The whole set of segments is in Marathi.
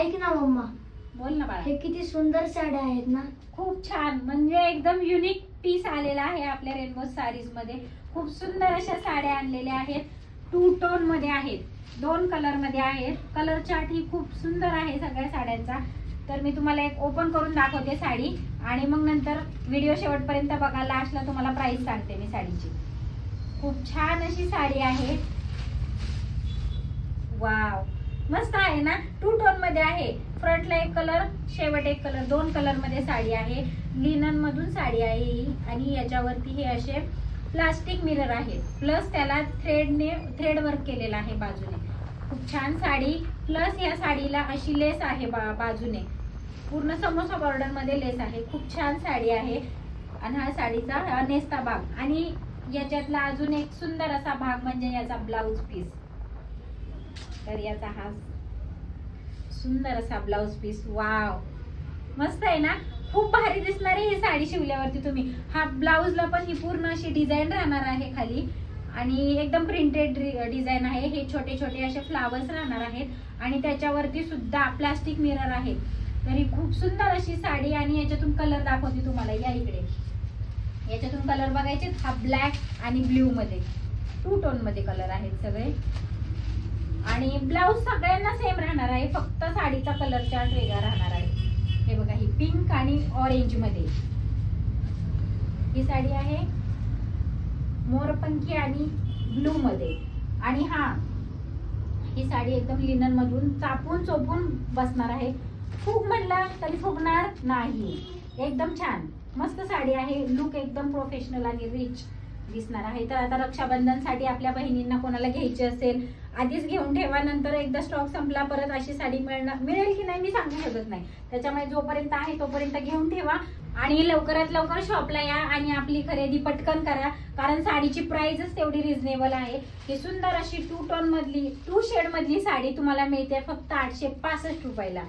ऐक ना मम्मा, बोल ना बाळा. हे किती सुंदर साड्या आहेत ना. खूप छान, म्हणजे एकदम युनिक पीस आलेला आहे आपल्या रेनबो साडीज मध्ये. खूप सुंदर अशा साड्या आणलेल्या आहेत. 2 टोन मध्ये आहेत, 2 कलर मध्ये आहेत. कलर चार्ट ही खूप सुंदर आहे सगळ्या साड्यांचा. तर मी तुम्हाला एक ओपन करून दाखवते साडी आणि मग नंतर व्हिडिओ शेवटपर्यंत बघा. लास्टला तुम्हाला प्राइस सांगते मी साडीची. खूप छान अशी साडी आहे. वाव, मस्त आहे ना. 2 टोन मध्ये आहे. फ्रंटला एक कलर, शेवट एक कलर, 2 कलर मध्ये साडी आहे. लिनन मधून साडी आहे ही. आणि याच्यावरती हे असे प्लास्टिक मिरर आहे, प्लस त्याला थ्रेड वर्क केलेला आहे बाजूने. खूप छान साडी. प्लस या साडीला अशी लेस आहे बाजूने, पूर्ण समोसा बॉर्डर मध्ये लेस आहे. खूप छान साडी आहे. आणि हा साडीचा नेस्ता भाग. आणि याच्यातला अजून एक सुंदर असा भाग म्हणजे याचा ब्लाउज पीस. तर याचा हा सुंदर असा ब्लाउज पीस. वाव, मस्त आहे ना. खूप भारी दिसणार आहे ही साडी शिवल्यावरती तुम्ही. हा ब्लाउजला पण ही पूर्ण अशी डिझाईन राहणार आहे खाली आणि एकदम प्रिंटेड डिझाईन आहे. हे छोटे छोटे असे फ्लावर्स राहणार आहेत आणि त्याच्यावरती सुद्धा प्लास्टिक मिरर आहे. तर ही खूप सुंदर अशी साडी. आणि याच्यातून कलर दाखवते तुम्हाला. या इकडे याच्यातून कलर बघायचे. हा ब्लॅक आणि ब्ल्यू मध्ये 2 टोन मध्ये कलर आहेत सगळे. आणि ब्लाउज सगळ्यांना सेम राहणार आहे, फक्त साडीचा कलर चार्ट वेगळा राहणार आहे. हे बघा, ही पिंक आणि ऑरेंज मध्ये ही साडी आहे. मोरपंखी आणि ब्लू मध्ये. आणि ही साडी एकदम लिनन मधून चापून चोपून बसणार आहे. फुग म्हणला तरी फुगणार नाही. एकदम छान मस्त साडी आहे. लुक एकदम प्रोफेशनल आणि रिच दिसणार आहे. तर आता रक्षाबंधन साठी आपल्या बहिणींना कोणाला घ्यायची असेल, आधीच घेऊन ठेवा. नंतर एकदा स्टॉक संपला परत अशी साडी मिळेल की नाही मी सांगू शकत नाही. त्याच्यामुळे जोपर्यंत आहे तोपर्यंत घेऊन ठेवा आणि लवकरात लवकर शॉपला या आणि आपली खरेदी पटकन करा. कारण साडीची प्राइसच तेवढी रिझनेबल आहे. ही सुंदर अशी 2 टोन मधली 2 शेड मधली साडी तुम्हाला मिळते फक्त 865 रुपयाला.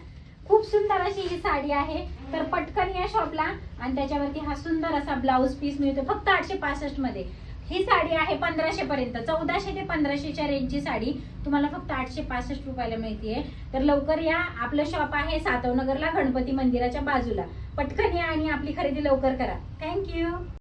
खूप सुंदर अशी ही साडी आहे. तर पटकन या शॉपला. आणि त्याच्यावरती हा सुंदर असा ब्लाउज पीस मिळतो फक्त 865 मध्ये. ही साडी आहे 1500 पर्यंत. 1400 ते 1500च्या रेंजची साडी तुम्हाला फक्त 865 रुपयाला मिळते. तर लवकर या. आपलं शॉप आहे सातवनगरला, गणपती मंदिराच्या बाजूला. पटकन या आणि आपली खरेदी लवकर करा. थँक्यू.